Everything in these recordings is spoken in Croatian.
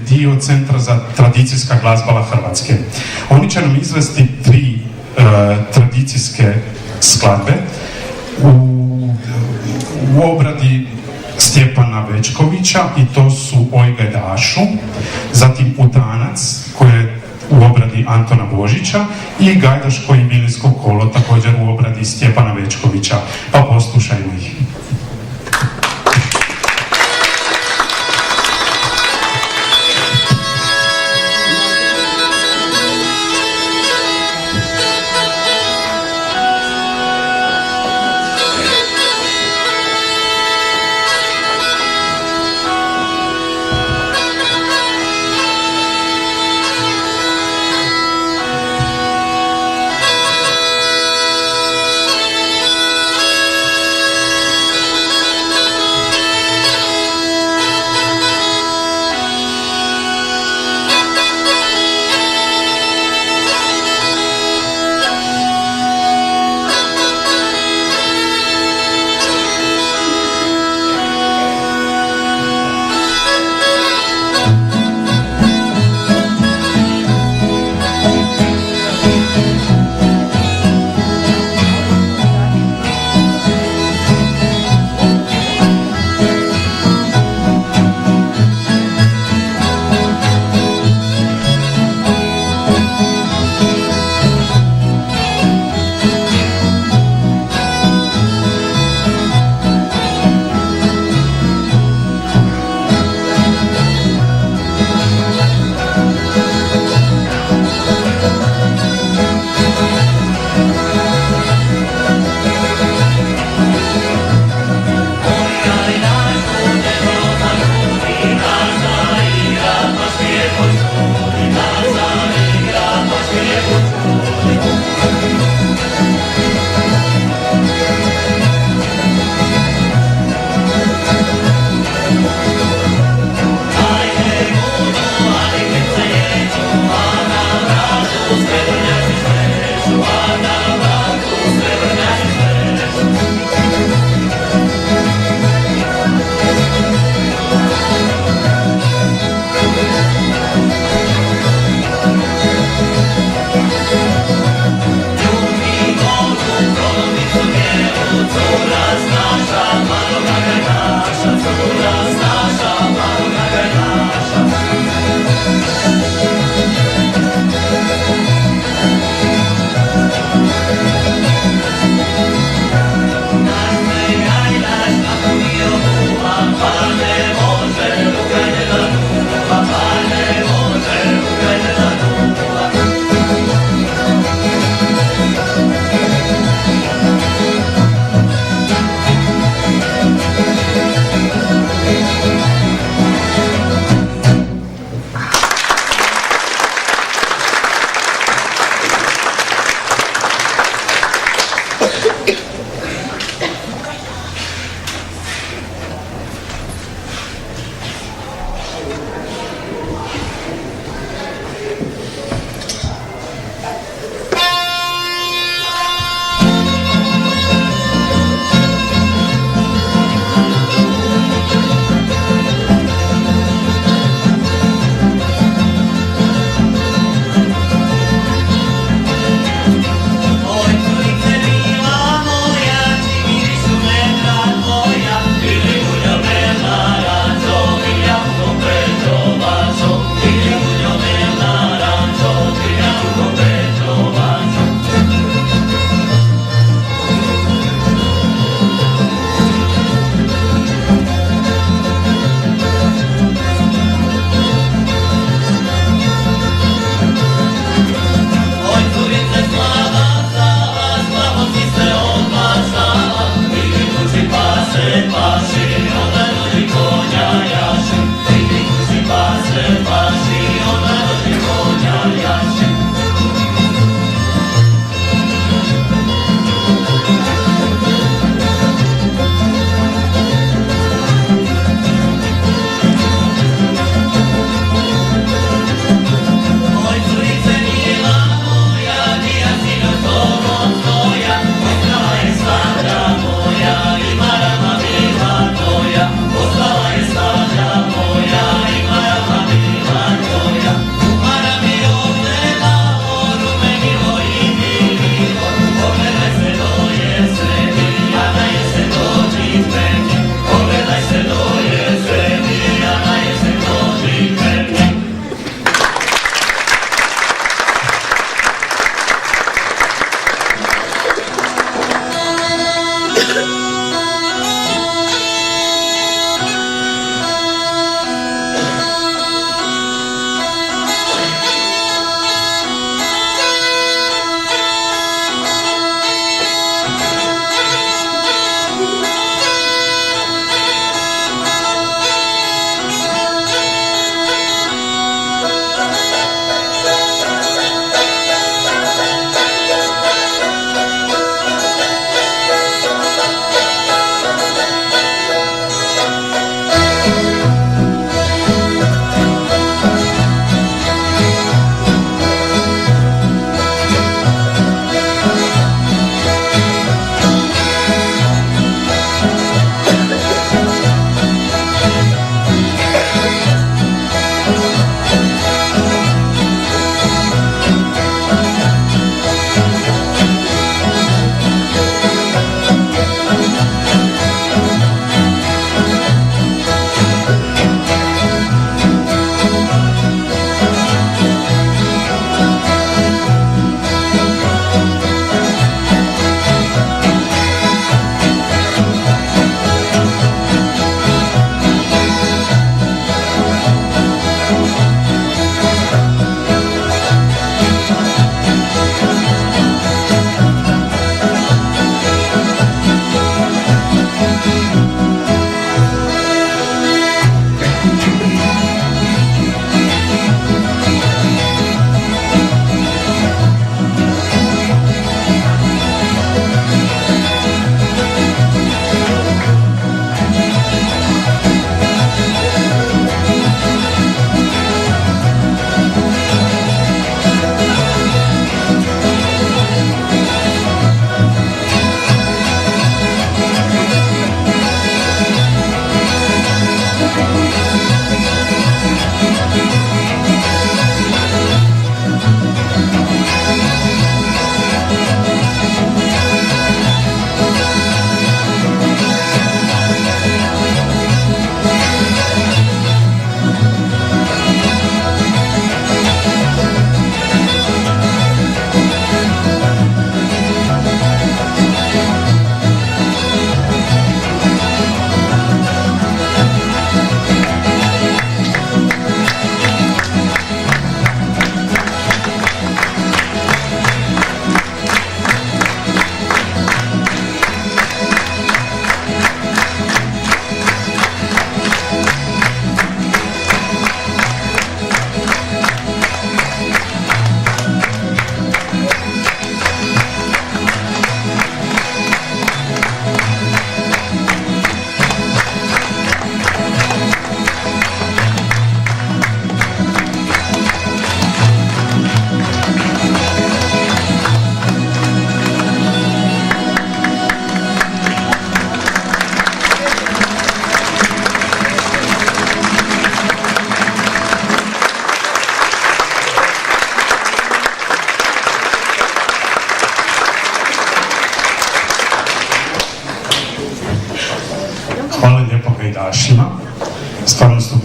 dio Centra za tradicijska glazbala Hrvatske. Oni će nam izvesti 3 tradicijske skladbe u obradi Stjepana Večkovića, i to su Oj Gajdašu, zatim Udanac koji je u obradi Antona Božića i Gajdaško i Vilinsko kolo također u obradi Stjepana Večkovića. Pa poslušajmo ih.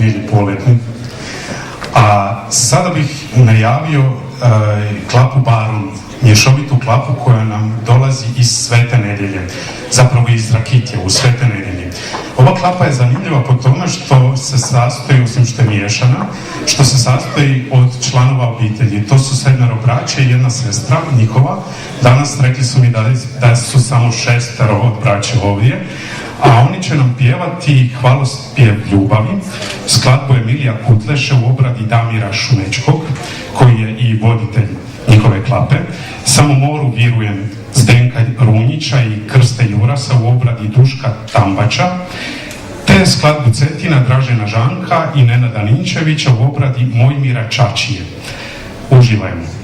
bili poletni. A sada bih najavio klapu Barun, mješovitu klapu koja nam dolazi iz Svete Nedjelje, zapravo iz Rakitje u Svete Nedjelje. Ova klapa je zanimljiva po tome što se sastoji, osim što je miješana, što se sastoji od članova obitelji. To su 7 braća i 1 sestra njihova. Danas rekli su mi da su samo 6 od braća ovdje, a oni će nam pjevati hvalospjev ljubavi, skladbu Emilija Kutleše u obradi Damira Šumečkog, koji je i voditelj njihove klape, Samo moru vjerujem Zdenka Runjića i Krste Jurasa u obradi Duška Tambača, te skladbu Cetina Dražena Žanka i Nenada Ninčevića u obradi Mojmira Čačije. Uživajmo.